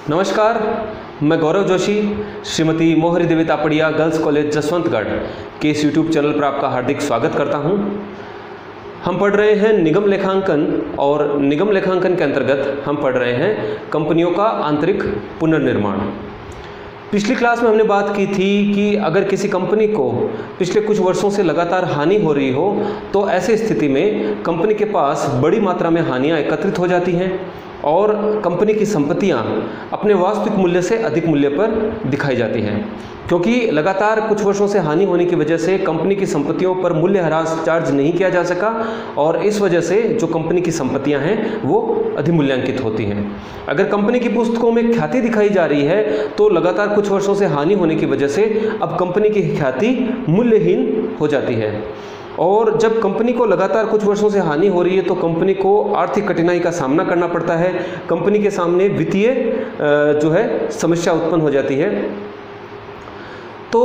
नमस्कार, मैं गौरव जोशी श्रीमती मोहरी देवी तापड़िया गर्ल्स कॉलेज जसवंतगढ़ के इस यूट्यूब चैनल पर आपका हार्दिक स्वागत करता हूं। हम पढ़ रहे हैं निगम लेखांकन और निगम लेखांकन के अंतर्गत हम पढ़ रहे हैं कंपनियों का आंतरिक पुनर्निर्माण। पिछली क्लास में हमने बात की थी कि अगर किसी कंपनी को पिछले कुछ वर्षों से लगातार हानि हो रही हो तो ऐसे स्थिति में कंपनी के पास बड़ी मात्रा में हानियां एकत्रित हो जाती हैं और कंपनी की संपत्तियां अपने वास्तविक मूल्य से अधिक मूल्य पर दिखाई जाती हैं। क्योंकि लगातार कुछ वर्षों से हानि होने की वजह से कंपनी की संपत्तियों पर मूल्यह्रास चार्ज नहीं किया जा सका और इस वजह से जो कंपनी की संपत्तियां हैं वो अधिमूल्यांकित होती हैं। अगर कंपनी की पुस्तकों में ख्याति दिखाई जा रही है तो लगातार कुछ वर्षों से हानि होने की वजह से अब कंपनी की ख्याति मूल्यहीन हो जाती है। और जब कंपनी को लगातार कुछ वर्षों से हानि हो रही है तो कंपनी को आर्थिक कठिनाई का सामना करना पड़ता है। कंपनी के सामने वित्तीय जो है समस्या उत्पन्न हो जाती है। तो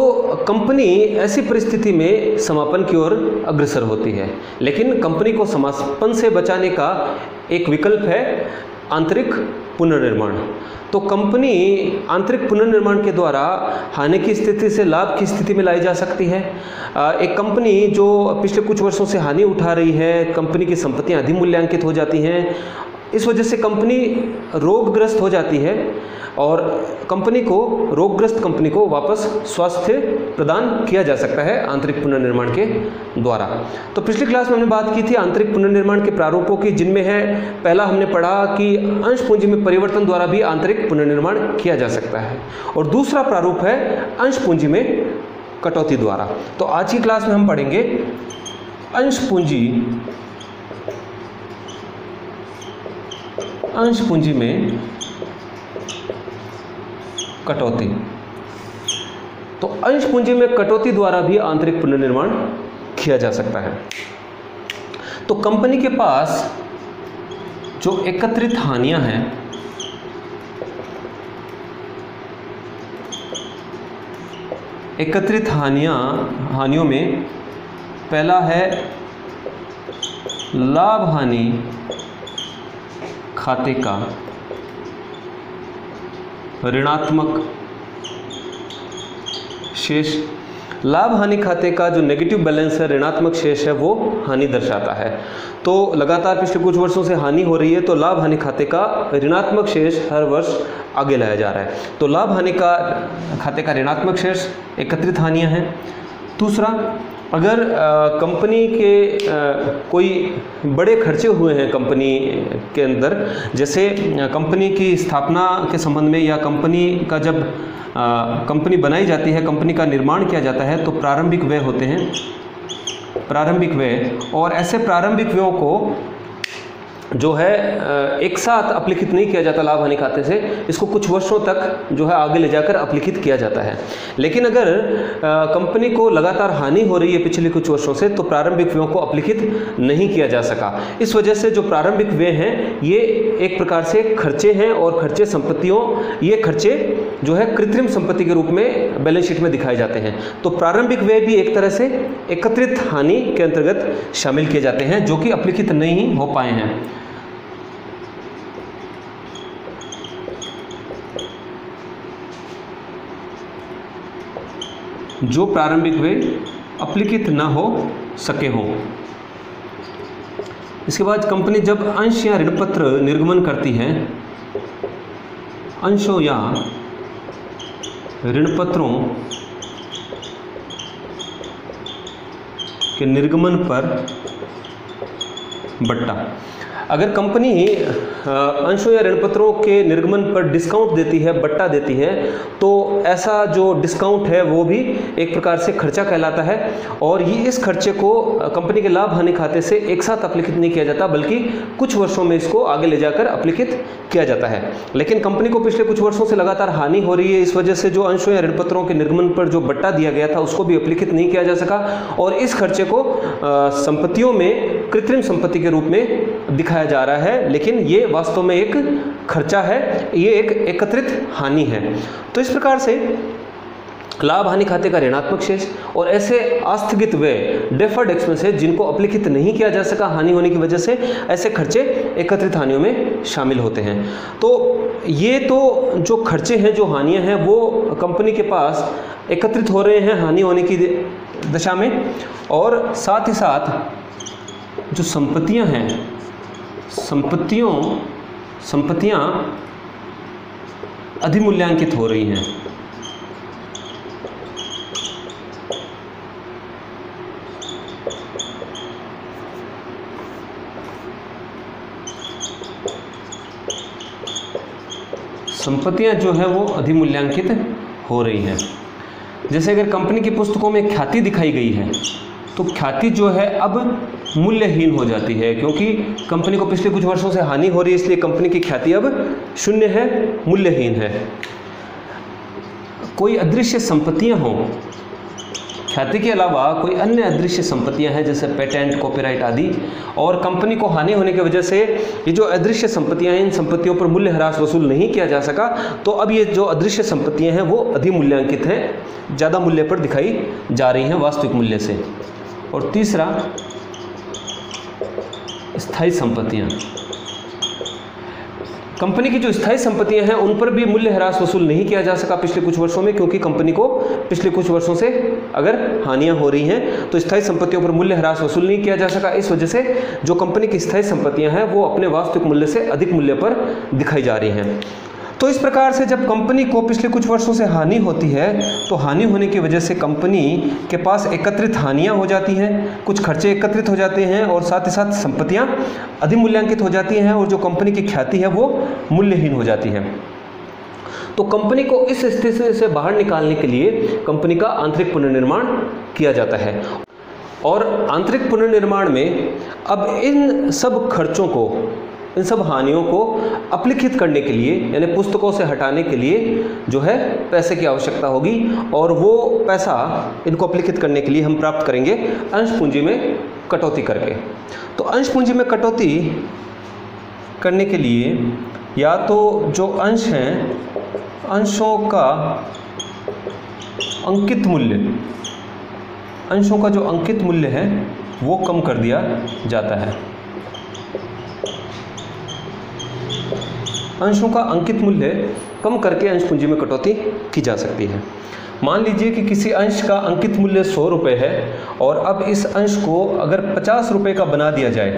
कंपनी ऐसी परिस्थिति में समापन की ओर अग्रसर होती है। लेकिन कंपनी को समापन से बचाने का एक विकल्प है आंतरिक पुनर्निर्माण। तो कंपनी आंतरिक पुनर्निर्माण के द्वारा हानि की स्थिति से लाभ की स्थिति में लाई जा सकती है। एक कंपनी जो पिछले कुछ वर्षों से हानि उठा रही है, कंपनी की संपत्तियां अधिमूल्यांकित हो जाती हैं, इस वजह से कंपनी रोगग्रस्त हो जाती है और रोगग्रस्त कंपनी को वापस स्वास्थ्य प्रदान किया जा सकता है आंतरिक पुनर्निर्माण के द्वारा। तो पिछली क्लास में हमने बात की थी आंतरिक पुनर्निर्माण के प्रारूपों की, जिनमें है पहला हमने पढ़ा कि अंश पूंजी में परिवर्तन द्वारा भी आंतरिक पुनर्निर्माण किया जा सकता है और दूसरा प्रारूप है अंश पूंजी में कटौती द्वारा। तो आज की क्लास में हम पढ़ेंगे अंश पूंजी में कटौती। तो अंश पूंजी में कटौती द्वारा भी आंतरिक पुनर्निर्माण किया जा सकता है। तो कंपनी के पास जो एकत्रित हानियां हैं, हानियों में पहला है लाभ हानि खाते का ऋणात्मक शेष। लाभ हानि खाते का जो नेगेटिव बैलेंस है, ऋणात्मक शेष है, वो हानि दर्शाता है। तो लगातार पिछले कुछ वर्षों से हानि हो रही है तो लाभ हानि खाते का ऋणात्मक शेष हर वर्ष आगे लाया जा रहा है। तो लाभ हानि का खाते का ऋणात्मक शेष एकत्रित हानियां हैं। दूसरा, अगर कंपनी के कोई बड़े खर्चे हुए हैं कंपनी के अंदर, जैसे कंपनी की स्थापना के संबंध में या कंपनी का जब कंपनी बनाई जाती है, कंपनी का निर्माण किया जाता है तो प्रारंभिक व्यय होते हैं, प्रारंभिक व्यय। और ऐसे प्रारंभिक व्ययों को जो है एक साथ अपलिखित नहीं किया जाता लाभ हानि खाते से, इसको कुछ वर्षों तक जो है आगे ले जाकर अपलिखित किया जाता है। लेकिन अगर कंपनी को लगातार हानि हो रही है पिछले कुछ वर्षों से तो प्रारंभिक व्ययों को अपलिखित नहीं किया जा सका। इस वजह से जो प्रारंभिक व्यय हैं ये एक प्रकार से खर्चे हैं और खर्चे संपत्तियों, ये खर्चे जो है कृत्रिम संपत्ति के रूप में बैलेंस शीट में दिखाए जाते हैं। तो प्रारंभिक व्यय भी एक तरह से एकत्रित हानि के अंतर्गत शामिल किए जाते हैं जो कि अपलिखित नहीं हो पाए हैं। जो प्रारंभिक व्यय अपलिखित न हो सके हों। इसके बाद कंपनी जब अंश या ऋणपत्र निर्गमन करती है, अंशों या ऋणपत्रों के निर्गमन पर बट्टा। अगर कंपनी अंशों या ऋणपत्रों के निर्गमन पर डिस्काउंट देती है, बट्टा देती है, तो ऐसा जो डिस्काउंट है वो भी एक प्रकार से खर्चा कहलाता है और ये इस खर्चे को कंपनी के लाभ हानि खाते से एक साथ अपलिखित नहीं किया जाता बल्कि कुछ वर्षों में इसको आगे ले जाकर अपलिखित किया जाता है। लेकिन कंपनी को पिछले कुछ वर्षों से लगातार हानि हो रही है, इस वजह से जो अंशों या ऋणपत्रों के निर्गमन पर जो बट्टा दिया गया था उसको भी अपलिखित नहीं किया जा सका और इस खर्चे को संपत्तियों में कृत्रिम संपत्ति के रूप में दिखाया जा रहा है, लेकिन ये वास्तव में एक खर्चा है, ये एक एकत्रित हानि है। तो इस प्रकार से लाभ हानि खाते का ऋणात्मक शेष और ऐसे आस्थगित व्यय डेफर्ड एक्सपेंसेस जिनको अपलिखित नहीं किया जा सका हानि होने की वजह से, ऐसे खर्चे एकत्रित हानियों में शामिल होते हैं। तो ये तो जो खर्चे हैं, जो हानियां हैं, वो कंपनी के पास एकत्रित हो रहे हैं हानि होने की दशा में, और साथ ही साथ जो संपत्तियां हैं, संपत्तियां अधिमूल्यांकित हो रही हैं। संपत्तियां जो है वो अधिमूल्यांकित हो रही हैं। जैसे अगर कंपनी की पुस्तकों में ख्याति दिखाई गई है तो ख्याति जो है अब मूल्यहीन हो जाती है, क्योंकि कंपनी को पिछले कुछ वर्षों से हानि हो रही है, इसलिए कंपनी की ख्याति अब शून्य है, मूल्यहीन है। कोई अदृश्य संपत्तियां हों, ख्याति के अलावा कोई अन्य अदृश्य संपत्तियां हैं जैसे पेटेंट, कॉपीराइट आदि, और कंपनी को हानि होने की वजह से ये जो अदृश्य संपत्तियां हैं, इन संपत्तियों पर मूल्य ह्रास वसूल नहीं किया जा सका, तो अब ये जो अदृश्य संपत्तियां हैं वो अधिमूल्यांकित हैं, ज़्यादा मूल्य पर दिखाई जा रही हैं वास्तविक मूल्य से। और तीसरा, स्थायी संपत्तियां। कंपनी की जो स्थायी संपत्तियां हैं उन पर भी मूल्य ह्रास वसूल नहीं किया जा सका पिछले कुछ वर्षों में, क्योंकि कंपनी को पिछले कुछ वर्षों से अगर हानियां हो रही हैं तो स्थायी संपत्तियों पर मूल्य ह्रास वसूल नहीं किया जा सका। इस वजह से जो कंपनी की स्थायी संपत्तियां हैं वो अपने वास्तविक मूल्य से अधिक मूल्य पर दिखाई जा रही हैं। तो इस प्रकार से जब कंपनी को पिछले कुछ वर्षों से हानि होती है तो हानि होने की वजह से कंपनी के पास एकत्रित हानियां हो जाती हैं, कुछ खर्चे एकत्रित हो जाते हैं, और साथ ही साथ संपत्तियां अधिमूल्यांकित हो जाती हैं, और जो कंपनी की ख्याति है वो मूल्यहीन हो जाती है। तो कंपनी को इस स्थिति से बाहर निकालने के लिए कंपनी का आंतरिक पुनर्निर्माण किया जाता है। और आंतरिक पुनर्निर्माण में अब इन सब खर्चों को, इन सब हानियों को अपलिखित करने के लिए, यानी पुस्तकों से हटाने के लिए जो है पैसे की आवश्यकता होगी, और वो पैसा इनको अपलिखित करने के लिए हम प्राप्त करेंगे अंश पूंजी में कटौती करके। तो अंश पूंजी में कटौती करने के लिए या तो जो अंश हैं, अंशों का अंकित मूल्य, अंशों का जो अंकित मूल्य है वो कम कर दिया जाता है। अंशों का अंकित मूल्य कम करके अंश पूंजी में कटौती की जा सकती है। मान लीजिए कि किसी अंश का अंकित मूल्य 100 रुपये है, और अब इस अंश को अगर 50 रुपये का बना दिया जाए,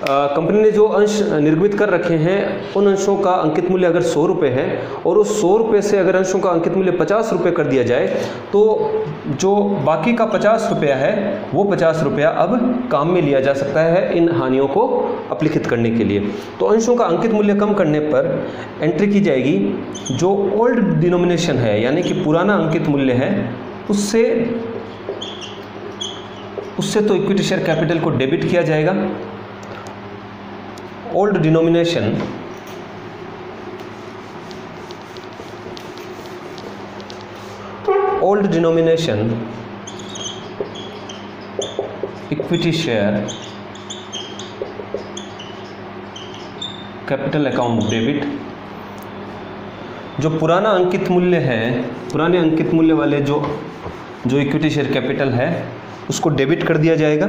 कंपनी ने जो अंश निर्मित कर रखे हैं उन अंशों का अंकित मूल्य अगर 100 रुपये है, और उस 100 रुपये से अगर अंशों का अंकित मूल्य 50 रुपये कर दिया जाए, तो जो बाकी का 50 रुपया है वो 50 रुपया अब काम में लिया जा सकता है इन हानियों को अपलिखित करने के लिए। तो अंशों का अंकित मूल्य कम करने पर एंट्री की जाएगी जो ओल्ड डिनोमिनेशन है, यानी कि पुराना अंकित मूल्य है, उससे तो इक्विटी शेयर कैपिटल को डेबिट किया जाएगा। Old denomination equity share capital account debit. जो पुराना अंकित मूल्य है, पुराने अंकित मूल्य वाले जो इक्विटी शेयर कैपिटल है उसको डेबिट कर दिया जाएगा।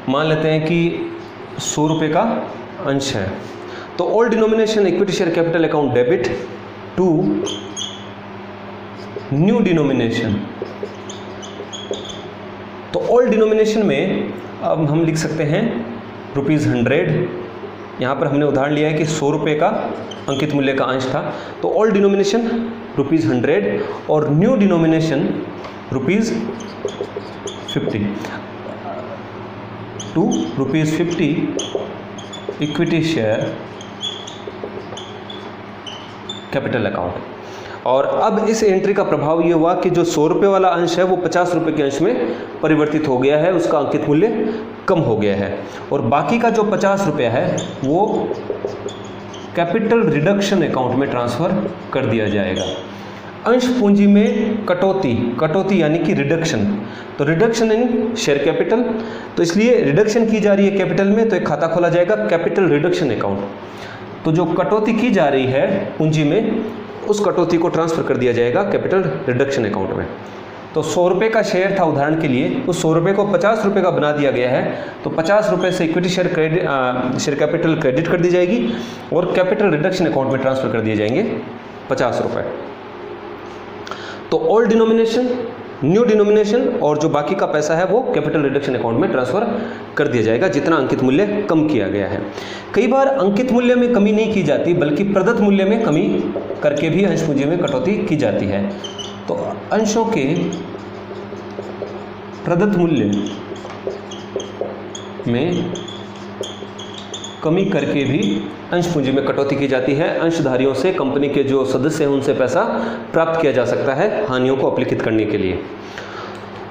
मान लेते हैं कि 100 रुपये का अंश है, तो old denomination equity share capital account debit to new denomination. तो ओल्ड डिनोमिनेशन में अब हम लिख सकते हैं ₹100। यहाँ पर हमने उदाहरण लिया है कि 100 रुपये का अंकित मूल्य का अंश था, तो ओल्ड डिनोमिनेशन ₹100 और new denomination ₹50 to ₹50 equity share capital account. और अब इस एंट्री का प्रभाव ये हुआ कि जो 100 रुपये वाला अंश है वो 50 रुपये के अंश में परिवर्तित हो गया है, उसका अंकित मूल्य कम हो गया है, और बाकी का जो 50 रुपया है वो कैपिटल रिडक्शन अकाउंट में ट्रांसफ़र कर दिया जाएगा। अंश पूंजी में कटौती यानी कि रिडक्शन, तो रिडक्शन इन शेयर कैपिटल, तो इसलिए रिडक्शन की जा रही है कैपिटल में, तो एक खाता खोला जाएगा कैपिटल रिडक्शन अकाउंट। तो जो कटौती की जा रही है पूंजी में उस कटौती को ट्रांसफ़र कर दिया जाएगा कैपिटल रिडक्शन अकाउंट में। तो 100 रुपये का शेयर था उदाहरण के लिए, उस 100 रुपये को 50 रुपये का बना दिया गया है, तो 50 रुपये से इक्विटी शेयर कैपिटल क्रेडिट कर दी जाएगी और कैपिटल रिडक्शन अकाउंट में ट्रांसफ़र कर दिए जाएंगे 50 रुपये। तो ओल्ड डिनोमिनेशन, न्यू डिनोमिनेशन और जो बाकी का पैसा है वो कैपिटल रिडक्शन अकाउंट में ट्रांसफ़र कर दिया जाएगा जितना अंकित मूल्य कम किया गया है। कई बार अंकित मूल्य में कमी नहीं की जाती बल्कि प्रदत्त मूल्य में कमी करके भी अंश पूंजी में कटौती की जाती है। तो अंशों के प्रदत्त मूल्य में कमी करके भी अंश पूंजी में कटौती की जाती है। अंशधारियों से कंपनी के जो सदस्य हैं उनसे पैसा प्राप्त किया जा सकता है हानियों को अपलिखित करने के लिए।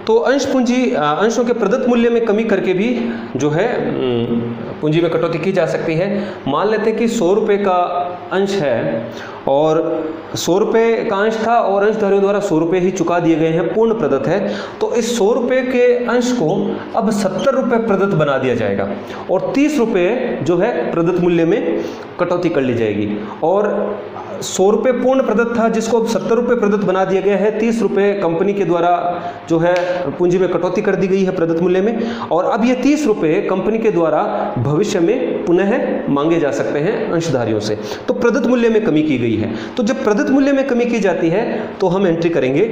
तो अंश पूंजी अंशों के प्रदत्त मूल्य में कमी करके भी जो है पूंजी में कटौती की जा सकती है। मान लेते हैं कि 100 रुपये का अंश है और 100 रुपये का अंश था और अंशधारियों द्वारा 100 रुपये ही चुका दिए गए हैं, पूर्ण प्रदत्त है। तो इस 100 रुपये के अंश को अब 70 रुपये प्रदत्त बना दिया जाएगा और 30 रुपये जो है प्रदत्त मूल्य में कटौती कर ली जाएगी। और 100 रुपये पूर्ण प्रदत्त था जिसको 70 रुपये प्रदत्त बना दिया गया है, 30 रुपये कंपनी के द्वारा जो है पूंजी में कटौती कर दी गई है प्रदत्त मूल्य में, और अब ये 30 रुपये कंपनी के द्वारा भविष्य में पुनः मांगे जा सकते हैं अंशधारियों से। तो प्रदत्त मूल्य में कमी की गई है। तो जब प्रदत्त मूल्य में कमी की जाती है तो हम एंट्री करेंगे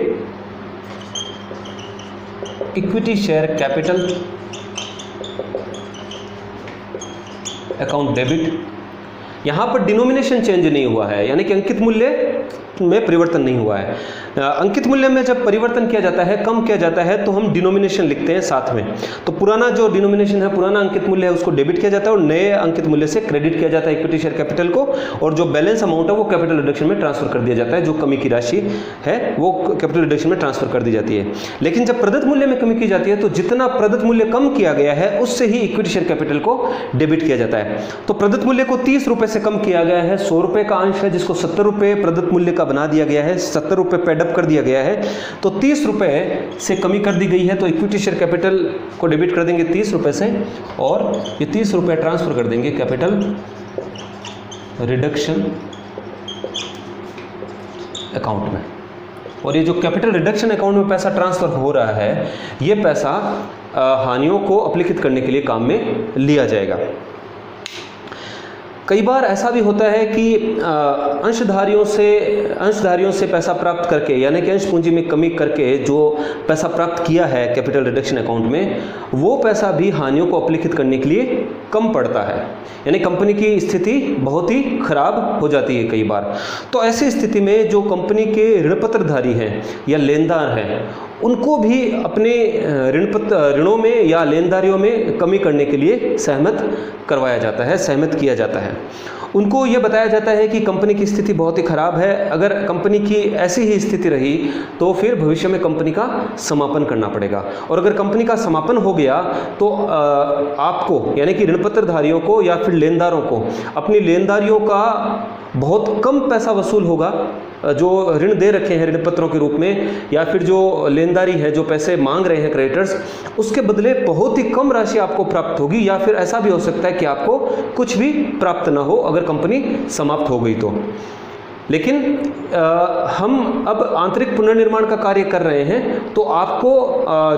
equity share capital account debit. यहां पर डिनोमिनेशन चेंज नहीं हुआ है, यानी कि अंकित मूल्य में परिवर्तन नहीं हुआ है। अंकित मूल्य में जब परिवर्तन किया जाता है, कम किया जाता है, तो हम डिनोमिनेशन लिखते हैं साथ में। तो पुराना जो डिनोमिनेशन है, पुराना अंकित मूल्य है, उसको डेबिट किया जाता है और नए अंकित मूल्य से क्रेडिट किया जाता है इक्विटी शेयर कैपिटल को, और जो बैलेंस अमाउंट है वो कैपिटल रिडक्शन में ट्रांसफर कर दिया जाता है। जो कमी की राशि है वो कैपिटल रिडक्शन में ट्रांसफर कर दी जाती है। लेकिन जब प्रदत्त मूल्य में कमी की जाती है तो जितना प्रदत्त मूल्य कम किया गया है उससे ही इक्विटी शेयर कैपिटल को डेबिट किया जाता है। तो प्रदत्त मूल्य को 30 रुपये से कम किया गया है, 100 रुपये का अंश है जिसको 70 रुपये प्रदत्त मूल्य का बना दिया गया है, 70 रुपये पेडअप कर दिया गया है, तो 30 रुपये से कमी कर दी गई है। तो इक्विटी शेयर कैपिटल को डेबिट कर देंगे 30 रुपये से और ये 30 रुपये ट्रांसफर कर देंगे कैपिटल रिडक्शन अकाउंट में। और ये जो कैपिटल रिडक्शन अकाउंट में पैसा ट्रांसफर हो रहा है, ये पैसा हानियों को अपलिखित करने के लिए काम में लिया जाएगा। कई बार ऐसा भी होता है कि अंशधारियों से पैसा प्राप्त करके, यानी कि अंश पूंजी में कमी करके जो पैसा प्राप्त किया है कैपिटल रिडक्शन अकाउंट में, वो पैसा भी हानियों को अपलिखित करने के लिए कम पड़ता है, यानी कंपनी की स्थिति बहुत ही खराब हो जाती है कई बार। तो ऐसी स्थिति में जो कंपनी के ऋणपत्रधारी हैं या लेनदार हैं, उनको भी अपने ऋणों में या लेनदारियों में कमी करने के लिए सहमत करवाया जाता है, सहमत किया जाता है। उनको ये बताया जाता है कि कंपनी की स्थिति बहुत ही ख़राब है, अगर कंपनी की ऐसी ही स्थिति रही तो फिर भविष्य में कंपनी का समापन करना पड़ेगा, और अगर कंपनी का समापन हो गया तो आपको, यानी कि ऋणपत्रधारियों को या फिर लेनदारों को, अपनी लेनदारियों का बहुत कम पैसा वसूल होगा। जो ऋण दे रखे हैं ऋणपत्रों के रूप में, या फिर जो लेनदारी है, जो पैसे मांग रहे हैं क्रेडिटर्स, उसके बदले बहुत ही कम राशि आपको प्राप्त होगी, या फिर ऐसा भी हो सकता है कि आपको कुछ भी प्राप्त ना हो अगर कंपनी समाप्त हो गई तो। लेकिन हम अब आंतरिक पुनर्निर्माण का कार्य कर रहे हैं, तो आपको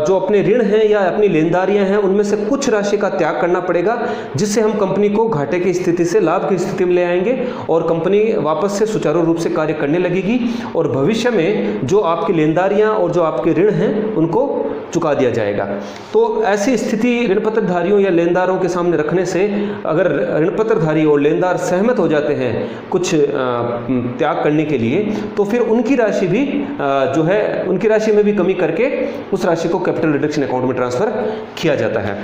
जो अपने ऋण हैं या अपनी लेनदारियां हैं उनमें से कुछ राशि का त्याग करना पड़ेगा, जिससे हम कंपनी को घाटे की स्थिति से लाभ की स्थिति में ले आएंगे और कंपनी वापस से सुचारू रूप से कार्य करने लगेगी, और भविष्य में जो आपकी लेनदारियां और जो आपके ऋण हैं उनको चुका दिया जाएगा। तो ऐसी स्थिति ऋणपत्रधारियों या लेनदारों के सामने रखने से अगर ऋणपत्रधारी और लेनदार सहमत हो जाते हैं कुछ त्याग करने के लिए, तो फिर उनकी राशि भी जो है, उनकी राशि में भी कमी करके उस राशि को कैपिटल रिडक्शन अकाउंट में ट्रांसफर किया जाता है।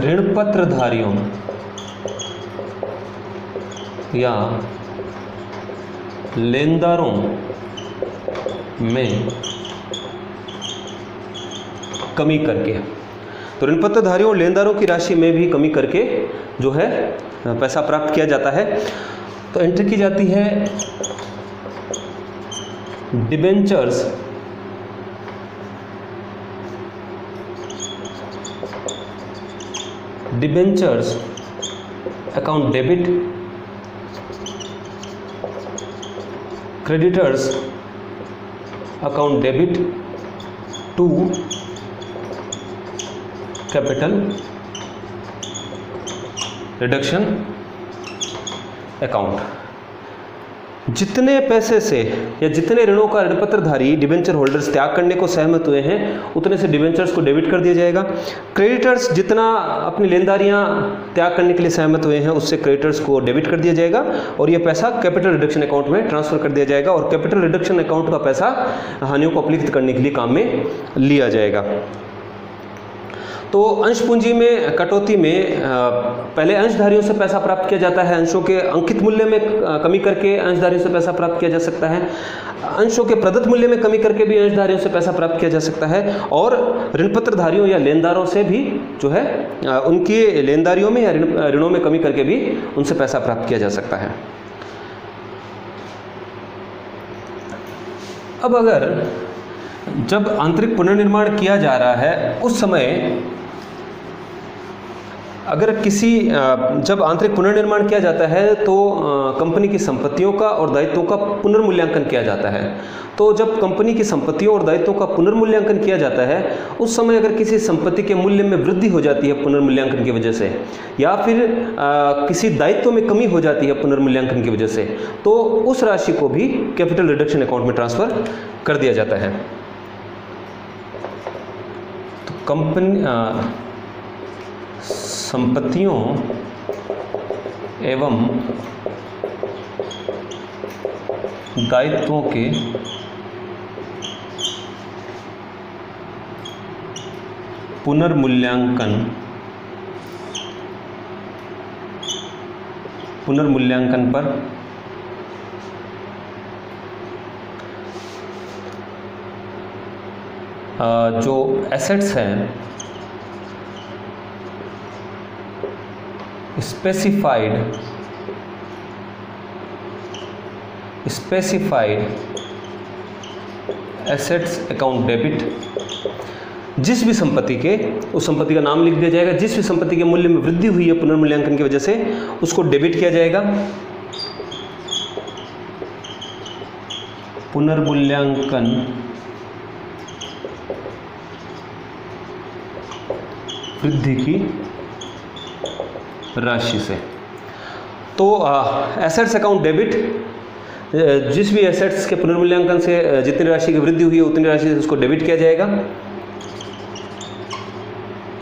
ऋणपत्रधारियों या लेनदारों में कमी करके, तो ऋणपत्रधारियों और लेनदारों की राशि में भी कमी करके जो है पैसा प्राप्त किया जाता है। तो एंट्री की जाती है debentures account debit, creditors account debit to capital reduction account. जितने पैसे से या जितने ऋणों का ऋणपत्रधारी डिबेंचर होल्डर्स त्याग करने को सहमत हुए हैं उतने से डिबेंचर्स को डेबिट कर दिया जाएगा। क्रेडिटर्स जितना अपनी लेनदारियां त्याग करने के लिए सहमत हुए हैं उससे क्रेडिटर्स को डेबिट कर दिया जाएगा और यह पैसा कैपिटल रिडक्शन अकाउंट में ट्रांसफर कर दिया जाएगा और कैपिटल रिडक्शन अकाउंट का पैसा हानियों को अपलिखित करने के लिए काम में लिया जाएगा। तो अंश पूंजी में कटौती में पहले अंशधारियों से पैसा प्राप्त किया जाता है, अंशों के अंकित मूल्य में कमी करके अंशधारियों से पैसा प्राप्त किया जा सकता है, अंशों के प्रदत्त मूल्य में कमी करके भी अंशधारियों से पैसा प्राप्त किया जा सकता है और ऋणपत्रधारियों या लेनदारों से भी जो है उनकी लेनदारियों में या ऋणों में कमी करके भी उनसे पैसा प्राप्त किया जा सकता है। अब अगर जब आंतरिक पुनर्निर्माण किया जा रहा है उस समय जब आंतरिक पुनर्निर्माण किया जाता है तो कंपनी की संपत्तियों का और दायित्वों का पुनर्मूल्यांकन किया जाता है। तो जब कंपनी की संपत्तियों और दायित्वों का पुनर्मूल्यांकन किया जाता है उस समय अगर किसी संपत्ति के मूल्य में वृद्धि हो जाती है पुनर्मूल्यांकन की वजह से या फिर किसी दायित्व में कमी हो जाती है पुनर्मूल्यांकन की वजह से तो उस राशि को भी कैपिटल रिडक्शन अकाउंट में ट्रांसफर कर दिया जाता है। तो कंपनी संपत्तियों एवं दायित्वों के पुनर्मूल्यांकन पर जो एसेट्स हैं स्पेसिफाइड एसेट्स अकाउंट डेबिट, जिस भी संपत्ति के उस संपत्ति का नाम लिख दिया जाएगा, जिस भी संपत्ति के मूल्य में वृद्धि हुई है पुनर्मूल्यांकन की वजह से उसको डेबिट किया जाएगा। पुनर्मूल्यांकन वृद्धि की राशि से। तो एसेट्स अकाउंट डेबिट, जिस भी एसेट्स के पुनर्मूल्यांकन से जितनी राशि की वृद्धि हुई है उतनी राशि से उसको डेबिट किया जाएगा।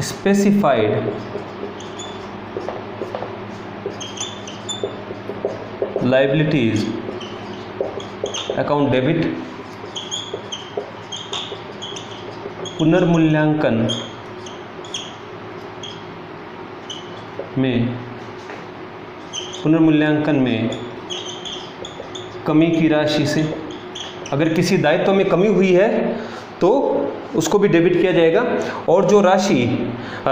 स्पेसिफाइड लायबिलिटीज अकाउंट डेबिट, पुनर्मूल्यांकन में कमी की राशि से, अगर किसी दायित्व में कमी हुई है तो उसको भी डेबिट किया जाएगा और जो राशि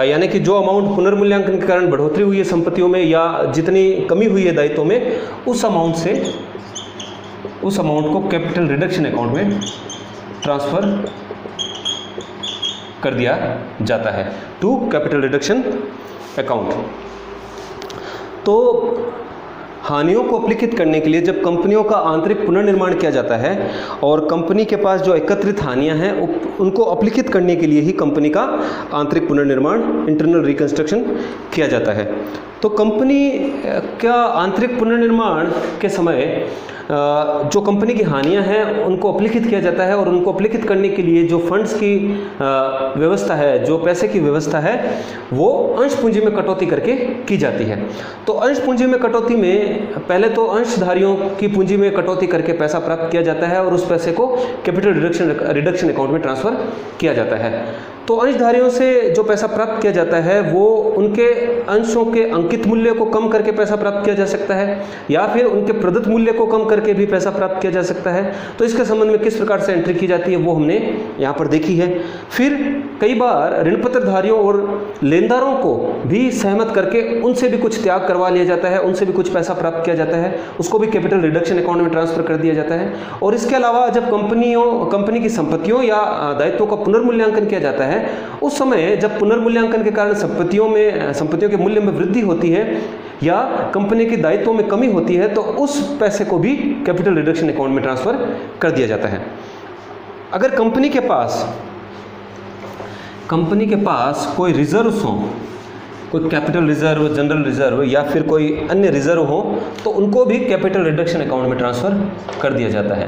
यानी कि जो अमाउंट पुनर्मूल्यांकन के कारण बढ़ोतरी हुई है संपत्तियों में या जितनी कमी हुई है दायित्वों में उस अमाउंट को कैपिटल रिडक्शन अकाउंट में ट्रांसफर कर दिया जाता है टू कैपिटल रिडक्शन अकाउंट। तो हानियों को अपलिखित करने के लिए जब कंपनियों का आंतरिक पुनर्निर्माण किया जाता है और कंपनी के पास जो एकत्रित हानियां हैं उनको अपलिखित करने के लिए ही कंपनी का आंतरिक पुनर्निर्माण इंटरनल रिकंस्ट्रक्शन किया जाता है। तो कंपनी का आंतरिक पुनर्निर्माण के समय जो कंपनी की हानियां हैं उनको अपलिखित किया जाता है और उनको अपलिखित करने के लिए जो फंड्स की व्यवस्था है, जो पैसे की व्यवस्था है, वो अंश पूंजी में कटौती करके की जाती है। तो अंश पूंजी में कटौती में पहले तो अंशधारियों की पूंजी में कटौती करके पैसा प्राप्त किया जाता है और उस पैसे को कैपिटल रिडक्शन अकाउंट में ट्रांसफर किया जाता है। तो अंशधारियों से जो पैसा प्राप्त किया जाता है वो उनके अंशों के अंकित मूल्य को कम करके पैसा प्राप्त किया जा सकता है या फिर उनके प्रदत्त मूल्य को कम करके भी पैसा प्राप्त किया जा सकता है। तो इसके संबंध में किस प्रकार से एंट्री की जाती है वो हमने यहाँ पर देखी है। फिर कई बार ऋण पत्रधारियों और लेनदारों को भी सहमत करके उनसे भी कुछ त्याग करवा लिया जाता है, उनसे भी कुछ पैसा प्राप्त किया जाता है, उसको भी कैपिटल रिडक्शन अकाउंट में ट्रांसफर कर दिया जाता है। और इसके अलावा जब कंपनी की संपत्तियों या दायित्वों का पुनर्मूल्यांकन किया जाता है, उस समय जब पुनर्मूल्यांकन के कारण संपत्तियों के मूल्य में वृद्धि होती है या कंपनी के दायित्वों में कमी होती है, तो उस पैसे को भी कैपिटल रिडक्शन अकाउंट में ट्रांसफर कर दिया जाता है। अगर कंपनी के पास कोई रिजर्व्स हो, कोई कैपिटल रिजर्व, जनरल रिजर्व या फिर कोई अन्य रिजर्व हो, तो उनको भी कैपिटल रिडक्शन अकाउंट में ट्रांसफर कर दिया जाता है।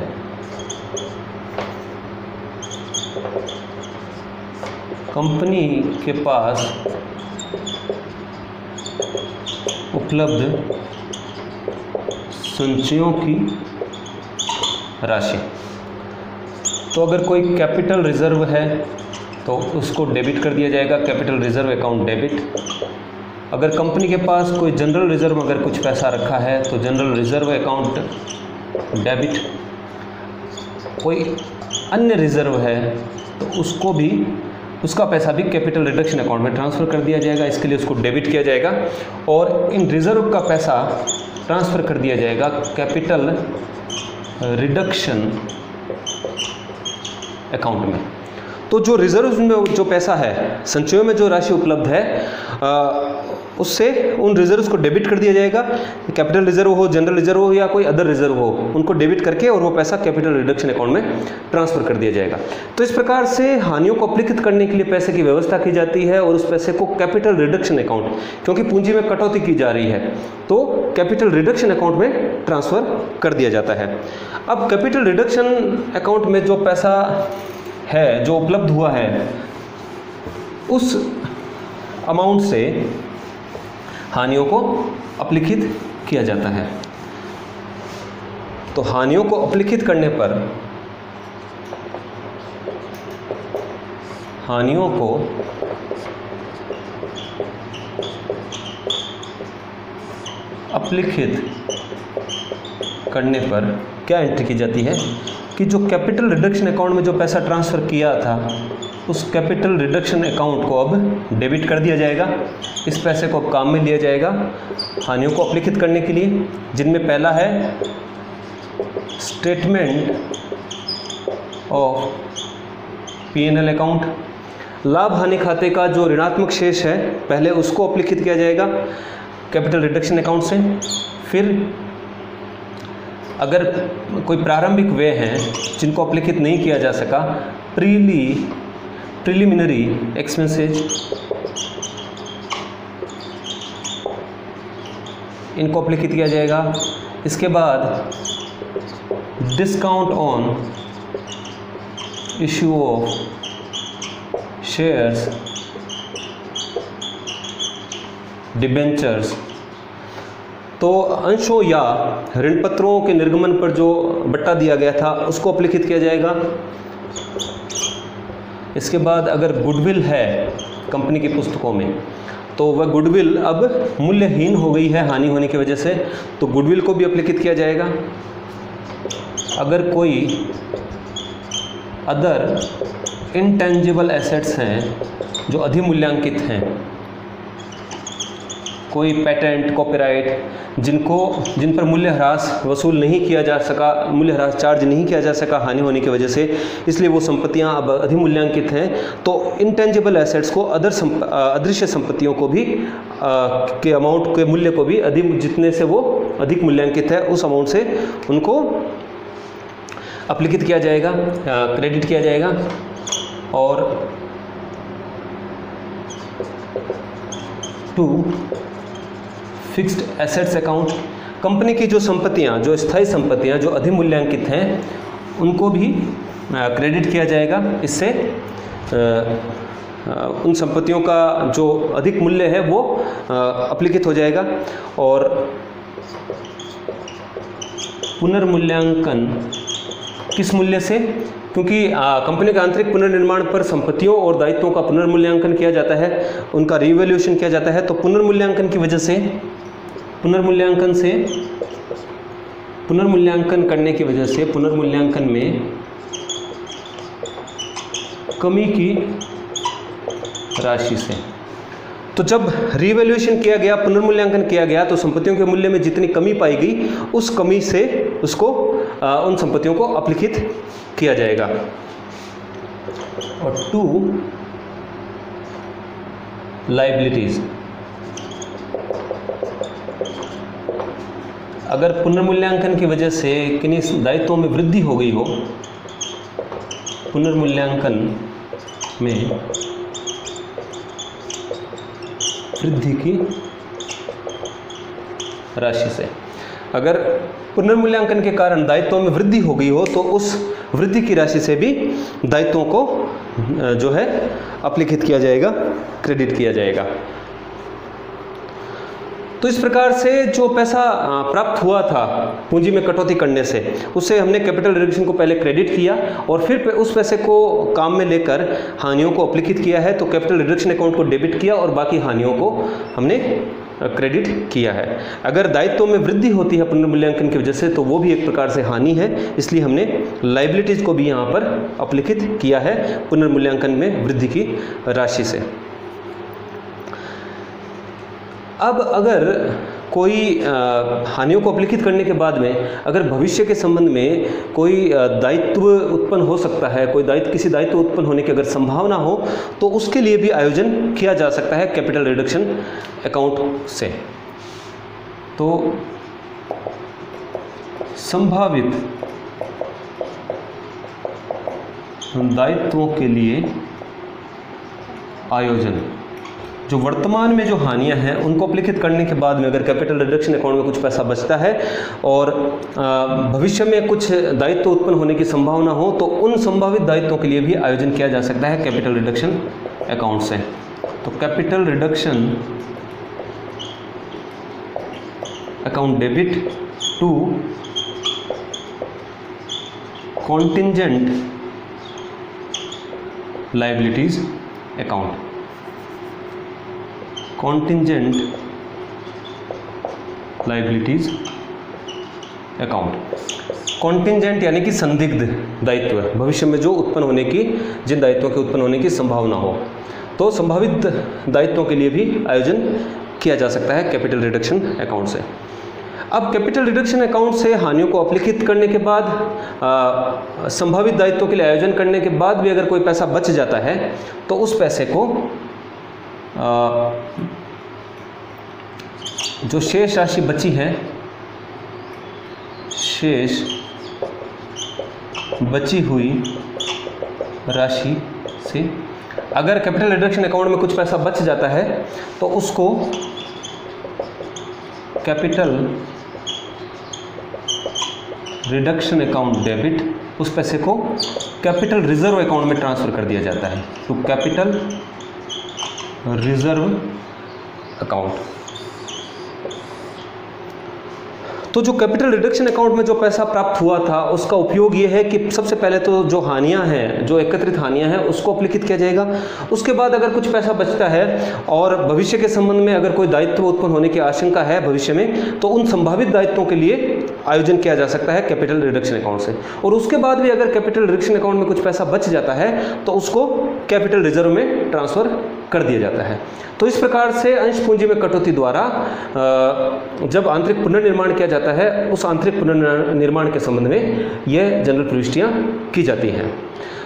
कंपनी के पास उपलब्ध संचयों की राशि, तो अगर कोई कैपिटल रिजर्व है तो उसको डेबिट कर दिया जाएगा, कैपिटल रिजर्व अकाउंट डेबिट। अगर कंपनी के पास कोई जनरल रिजर्व अगर कुछ पैसा रखा है तो जनरल रिजर्व अकाउंट डेबिट। कोई अन्य रिजर्व है तो उसका पैसा भी कैपिटल रिडक्शन अकाउंट में ट्रांसफ़र कर दिया जाएगा, इसके लिए उसको डेबिट किया जाएगा और इन रिजर्व का पैसा ट्रांसफ़र कर दिया जाएगा कैपिटल रिडक्शन अकाउंट में। तो जो रिजर्व में जो पैसा है, संचयों में जो राशि उपलब्ध है, उससे उन रिजर्व्स को डेबिट कर दिया जाएगा। कैपिटल रिजर्व हो, जनरल रिजर्व हो या कोई अदर रिजर्व हो, उनको डेबिट करके और वो पैसा कैपिटल रिडक्शन अकाउंट में ट्रांसफ़र कर दिया जाएगा। तो इस प्रकार से हानियों को अपलिखित करने के लिए पैसे की व्यवस्था की जाती है और उस पैसे को कैपिटल रिडक्शन अकाउंट, क्योंकि पूंजी में कटौती की जा रही है, तो कैपिटल रिडक्शन अकाउंट में ट्रांसफ़र कर दिया जाता है। अब कैपिटल रिडक्शन अकाउंट में जो पैसा है जो उपलब्ध हुआ है, उस अमाउंट से हानियों को अपलिखित किया जाता है। तो हानियों को अपलिखित करने पर क्या एंट्री की जाती है कि जो कैपिटल रिडक्शन अकाउंट में जो पैसा ट्रांसफ़र किया था, उस कैपिटल रिडक्शन अकाउंट को अब डेबिट कर दिया जाएगा। इस पैसे को अब काम में लिया जाएगा हानियों को अपलिखित करने के लिए, जिनमें पहला है स्टेटमेंट ऑफ P&L अकाउंट। लाभ हानि खाते का जो ऋणात्मक शेष है, पहले उसको अपलिखित किया जाएगा कैपिटल रिडक्शन अकाउंट से। फिर अगर कोई प्रारंभिक व्यय हैं जिनको अपलिखित नहीं किया जा सका, प्रीलिमिनरी एक्सपेंसेज, इनको अपलिखित किया जाएगा। इसके बाद discount on issue of shares, debentures, तो अंशों या ऋण पत्रों के निर्गमन पर जो बट्टा दिया गया था उसको अपलिखित किया जाएगा। इसके बाद अगर गुडविल है कंपनी की पुस्तकों में, तो वह गुडविल अब मूल्यहीन हो गई है हानि होने की वजह से, तो गुडविल को भी अपलिखित किया जाएगा। अगर कोई अदर इंटेंजिबल एसेट्स हैं जो अधिमूल्यांकित हैं, कोई पेटेंट, कॉपीराइट, जिन पर मूल्यह्रास वसूल नहीं किया जा सका, मूल्यह्रास चार्ज नहीं किया जा सका हानि होने की वजह से, इसलिए वो संपत्तियां अब अधिमूल्यांकित हैं, तो इंटेंजिबल एसेट्स को, अदृश्य संपत्तियों को भी के अमाउंट के मूल्य को भी जितने से वो अधिक मूल्यांकित है उस अमाउंट से उनको अपलिखित किया जाएगा, क्रेडिट किया जाएगा। और to fixed assets account, company की जो संपत्तियां, जो स्थायी संपत्तियां जो अधिमूल्यांकित हैं, उनको भी क्रेडिट किया जाएगा। इससे उन संपत्तियों का जो अधिक मूल्य है वो अपलिखित हो जाएगा। और पुनर्मूल्यांकन किस मूल्य से? क्योंकि कंपनी के आंतरिक पुनर्निर्माण पर संपत्तियों और दायित्वों का पुनर्मूल्यांकन किया जाता है, उनका रीवैल्यूएशन किया जाता है। तो पुनर्मूल्यांकन की वजह से, पुनर्मूल्यांकन करने की वजह से पुनर्मूल्यांकन में कमी की राशि से। तो जब रीवैल्यूएशन किया गया, पुनर्मूल्यांकन किया गया, तो संपत्तियों के मूल्य में जितनी कमी पाई गई उस कमी से उसको उन संपत्तियों को अपलिखित किया जाएगा। और 2 लायबिलिटीज, अगर पुनर्मूल्यांकन की वजह से किन्हीं दायित्वों में वृद्धि हो गई हो, पुनर्मूल्यांकन में वृद्धि की राशि से, अगर पुनर्मूल्यांकन के कारण दायित्वों में वृद्धि हो गई हो तो उस वृद्धि की राशि से भी दायित्वों को जो है अपलिखित किया जाएगा, क्रेडिट किया जाएगा। तो इस प्रकार से जो पैसा प्राप्त हुआ था पूंजी में कटौती करने से, उससे हमने कैपिटल रिडक्शन को पहले क्रेडिट किया और फिर उस पैसे को काम में लेकर हानियों को अपलिखित किया है। तो कैपिटल रिडक्शन अकाउंट को डेबिट किया और बाकी हानियों को हमने क्रेडिट किया है। अगर दायित्वों में वृद्धि होती है पुनर्मूल्यांकन की वजह से तो वो भी एक प्रकार से हानि है, इसलिए हमने लायबिलिटीज़ को भी यहाँ पर अपलिखित किया है पुनर्मूल्यांकन में वृद्धि की राशि से। अब अगर कोई हानियों को अपलिखित करने के बाद में अगर भविष्य के संबंध में कोई दायित्व उत्पन्न हो सकता है, कोई किसी दायित्व उत्पन्न होने की अगर संभावना हो तो उसके लिए भी आयोजन किया जा सकता है कैपिटल रिडक्शन अकाउंट से। तो संभावित दायित्वों के लिए आयोजन, जो वर्तमान में जो हानियां हैं उनको अपलिखित करने के बाद में अगर कैपिटल रिडक्शन अकाउंट में कुछ पैसा बचता है और भविष्य में कुछ दायित्व उत्पन्न होने की संभावना हो तो उन संभावित दायित्वों के लिए भी आयोजन किया जा सकता है कैपिटल रिडक्शन अकाउंट से। तो capital reduction account debit to contingent liabilities account, contingent liabilities account. Contingent यानी कि संदिग्ध दायित्व, भविष्य में जो उत्पन्न होने की, जिन दायित्वों के उत्पन्न होने की संभावना हो, तो संभावित दायित्वों के लिए भी आयोजन किया जा सकता है कैपिटल रिडक्शन अकाउंट से। अब कैपिटल रिडक्शन अकाउंट से हानियों को अपलिखित करने के बाद संभावित दायित्वों के लिए आयोजन करने के बाद भी अगर कोई पैसा बच जाता है तो उस पैसे को जो शेष राशि बची है, शेष बची हुई राशि से अगर कैपिटल रिडक्शन अकाउंट में कुछ पैसा बच जाता है तो उसको कैपिटल रिडक्शन अकाउंट डेबिट, उस पैसे को कैपिटल रिजर्व अकाउंट में ट्रांसफर कर दिया जाता है। तो कैपिटल रिजर्व अकाउंट। तो जो कैपिटल रिडक्शन अकाउंट में जो पैसा प्राप्त हुआ था उसका उपयोग ये है कि सबसे पहले तो जो हानियां हैं, जो एकत्रित हानियां हैं उसको अपलिखित किया जाएगा। उसके बाद अगर कुछ पैसा बचता है और भविष्य के संबंध में अगर कोई दायित्व उत्पन्न होने की आशंका है भविष्य में, तो उन संभावित दायित्वों के लिए आयोजन किया जा सकता है कैपिटल रिडक्शन अकाउंट से। और उसके बाद भी अगर कैपिटल रिडक्शन अकाउंट में कुछ पैसा बच जाता है तो उसको कैपिटल रिजर्व में ट्रांसफर कर दिया जाता है। तो इस प्रकार से अंश पूंजी में कटौती द्वारा जब आंतरिक पुनर्निर्माण किया जाता है, उस आंतरिक पुनर्निर्माण के संबंध में यह जनरल प्रविष्टियां की जाती हैं।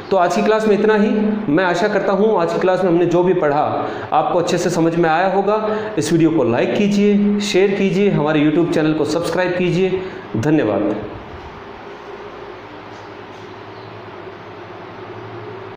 तो आज की क्लास में इतना ही। मैं आशा करता हूँ आज की क्लास में हमने जो भी पढ़ा आपको अच्छे से समझ में आया होगा। इस वीडियो को लाइक कीजिए, शेयर कीजिए, हमारे YouTube चैनल को सब्सक्राइब कीजिए। धन्यवाद।